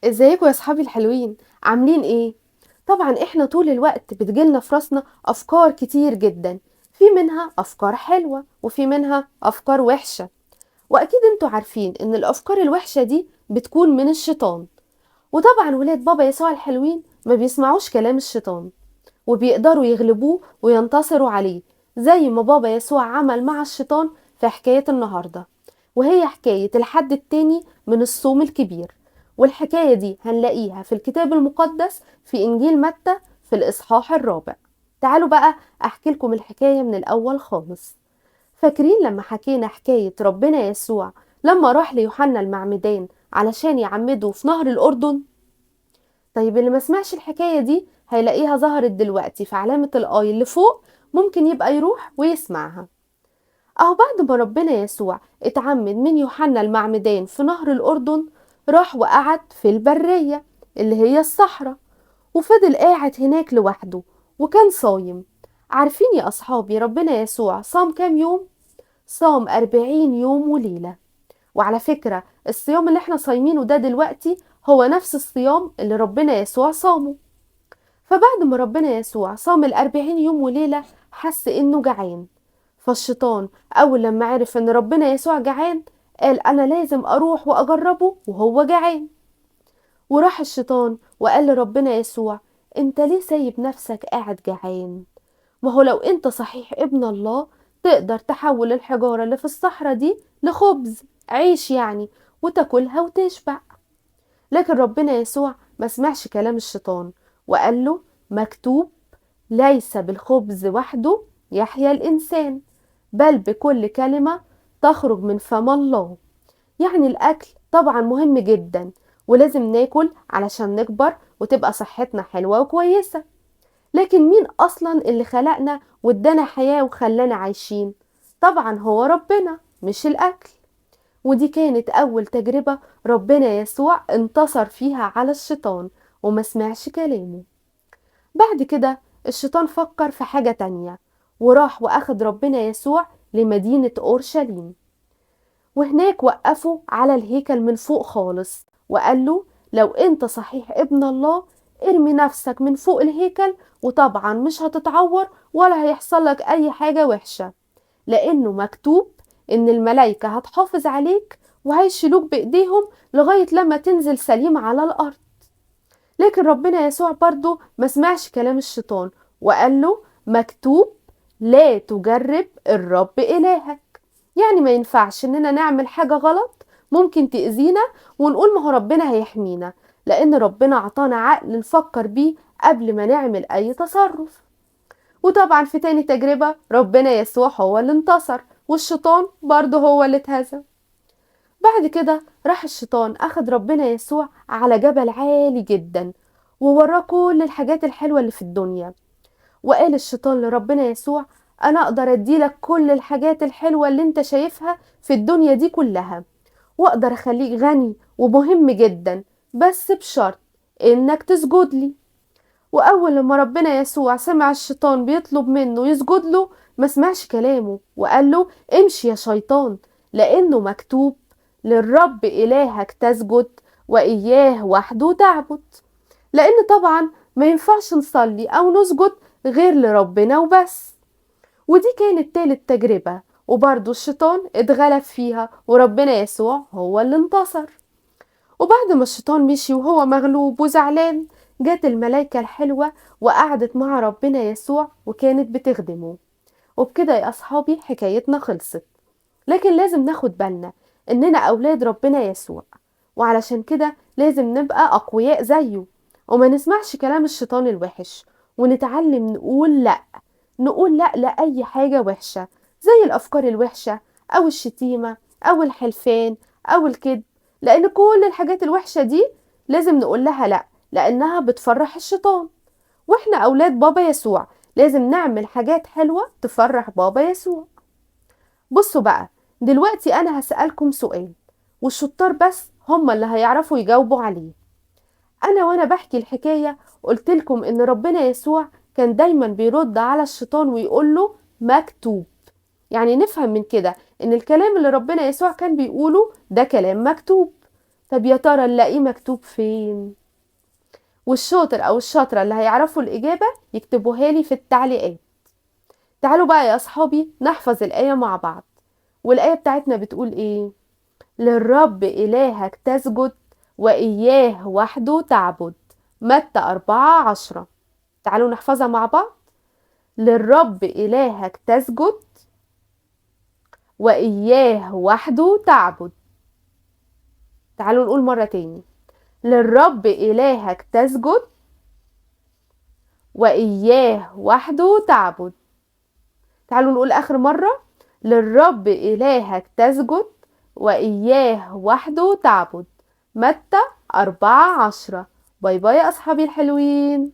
ازيكم يا اصحابي الحلوين؟ عاملين ايه؟ طبعا احنا طول الوقت بتجيلنا في راسنا افكار كتير جدا، في منها افكار حلوة وفي منها افكار وحشة. واكيد انتوا عارفين ان الافكار الوحشة دي بتكون من الشيطان. وطبعا ولاد بابا يسوع الحلوين ما بيسمعوش كلام الشيطان، وبيقدروا يغلبوه وينتصروا عليه، زي ما بابا يسوع عمل مع الشيطان في حكاية النهاردة، وهي حكاية الحد التاني من الصوم الكبير. والحكاية دي هنلاقيها في الكتاب المقدس في إنجيل متى في الإصحاح الرابع. تعالوا بقى أحكي لكم الحكاية من الأول خالص. فاكرين لما حكينا حكاية ربنا يسوع لما راح ليوحنا المعمدان علشان يعمده في نهر الأردن؟ طيب اللي ما سمعش الحكاية دي هيلاقيها ظهرت دلوقتي في علامة الآي اللي فوق، ممكن يبقى يروح ويسمعها. أهو بعد ما ربنا يسوع اتعمد من يوحنا المعمدان في نهر الأردن، راح وقعد في البرية اللي هي الصحراء، وفضل قاعد هناك لوحده وكان صايم. عارفين يا أصحابي ربنا يسوع صام كام يوم؟ صام 40 يوم وليلة. وعلى فكرة الصيام اللي احنا صايمينه ده دلوقتي هو نفس الصيام اللي ربنا يسوع صامه. فبعد ما ربنا يسوع صام 40 يوم وليلة حس انه جعان. فالشيطان اول لما عرف ان ربنا يسوع جعان قال انا لازم اروح واجربه وهو جعان. وراح الشيطان وقال لربنا يسوع انت ليه سايب نفسك قاعد جعان؟ ما هو لو انت صحيح ابن الله تقدر تحول الحجارة اللي في الصحراء دي لخبز عيش يعني، وتاكلها وتشبع. لكن ربنا يسوع ما سمعش كلام الشيطان وقال له مكتوب ليس بالخبز وحده يحيا الإنسان بل بكل كلمة تخرج من فم الله. يعني الأكل طبعا مهم جدا، ولازم ناكل علشان نكبر وتبقى صحتنا حلوة وكويسة. لكن مين أصلا اللي خلقنا وادانا حياة وخلانا عايشين؟ طبعا هو ربنا، مش الأكل. ودي كانت أول تجربة ربنا يسوع انتصر فيها على الشيطان وما سمعش كلامه. بعد كده الشيطان فكر في حاجة تانية، وراح وأخد ربنا يسوع لمدينة أورشليم، وهناك وقفه على الهيكل من فوق خالص وقال له لو انت صحيح ابن الله ارمي نفسك من فوق الهيكل، وطبعا مش هتتعور ولا هيحصل لك اي حاجة وحشة، لانه مكتوب ان الملائكة هتحافظ عليك وهيشيلوك بايديهم لغاية لما تنزل سليم على الارض. لكن ربنا يسوع برضو ما سمعش كلام الشيطان وقال له مكتوب لا تجرب الرب إلهك. يعني ما ينفعش اننا نعمل حاجة غلط ممكن تأذينا ونقول ما هو ربنا هيحمينا، لان ربنا عطانا عقل نفكر بيه قبل ما نعمل اي تصرف. وطبعا في تاني تجربة ربنا يسوع هو اللي انتصر والشيطان برضه هو اللي اتهزم. بعد كده راح الشيطان أخد ربنا يسوع على جبل عالي جدا ووراه كل الحاجات الحلوة اللي في الدنيا، وقال الشيطان لربنا يسوع أنا أقدر أديلك كل الحاجات الحلوة اللي انت شايفها في الدنيا دي كلها، وأقدر أخليك غني ومهم جدا، بس بشرط إنك تسجد لي. وأول لما ربنا يسوع سمع الشيطان بيطلب منه يسجد له ما سمعش كلامه وقال له امشي يا شيطان، لأنه مكتوب للرب إلهك تسجد وإياه وحده تعبد. لأن طبعا ما ينفعش نصلي أو نسجد غير لربنا وبس. ودي كانت تالت تجربة وبرضو الشيطان اتغلب فيها وربنا يسوع هو اللي انتصر. وبعد ما الشيطان مشي وهو مغلوب وزعلان جات الملايكة الحلوة وقعدت مع ربنا يسوع وكانت بتخدمه. وبكده يا أصحابي حكايتنا خلصت. لكن لازم ناخد بالنا إننا أولاد ربنا يسوع، وعلشان كده لازم نبقى أقوياء زيه وما نسمعش كلام الشيطان الوحش، ونتعلم نقول لأ. نقول لأ لأي حاجة وحشة زي الأفكار الوحشة أو الشتيمة أو الحلفان أو الكذب، لأن كل الحاجات الوحشة دي لازم نقول لها لأ، لأنها بتفرح الشيطان. وإحنا أولاد بابا يسوع لازم نعمل حاجات حلوة تفرح بابا يسوع. بصوا بقى، دلوقتي أنا هسألكم سؤال والشطار بس هم اللي هيعرفوا يجاوبوا عليه. أنا وأنا بحكي الحكاية قلتلكم إن ربنا يسوع كان دايما بيرد على الشيطان ويقوله مكتوب. يعني نفهم من كده إن الكلام اللي ربنا يسوع كان بيقوله ده كلام مكتوب. طب يا ترى نلاقيه مكتوب فين؟ والشاطر أو الشاطرة اللي هيعرفوا الإجابة يكتبوها لي في التعليقات. تعالوا بقى يا أصحابي نحفظ الآية مع بعض. والآية بتاعتنا بتقول إيه؟ للرب إلهك تسجد وإياه وحده تعبد. متى 4:10. تعالوا نحفظها مع بعض. للرب إلهك تسجد وإياه وحده تعبد. تعالوا نقول مرة تاني. للرب إلهك تسجد وإياه وحده تعبد. تعالوا نقول آخر مرة. للرب إلهك تسجد وإياه وحده تعبد. متى 4:10. باي باي يا أصحابي الحلوين.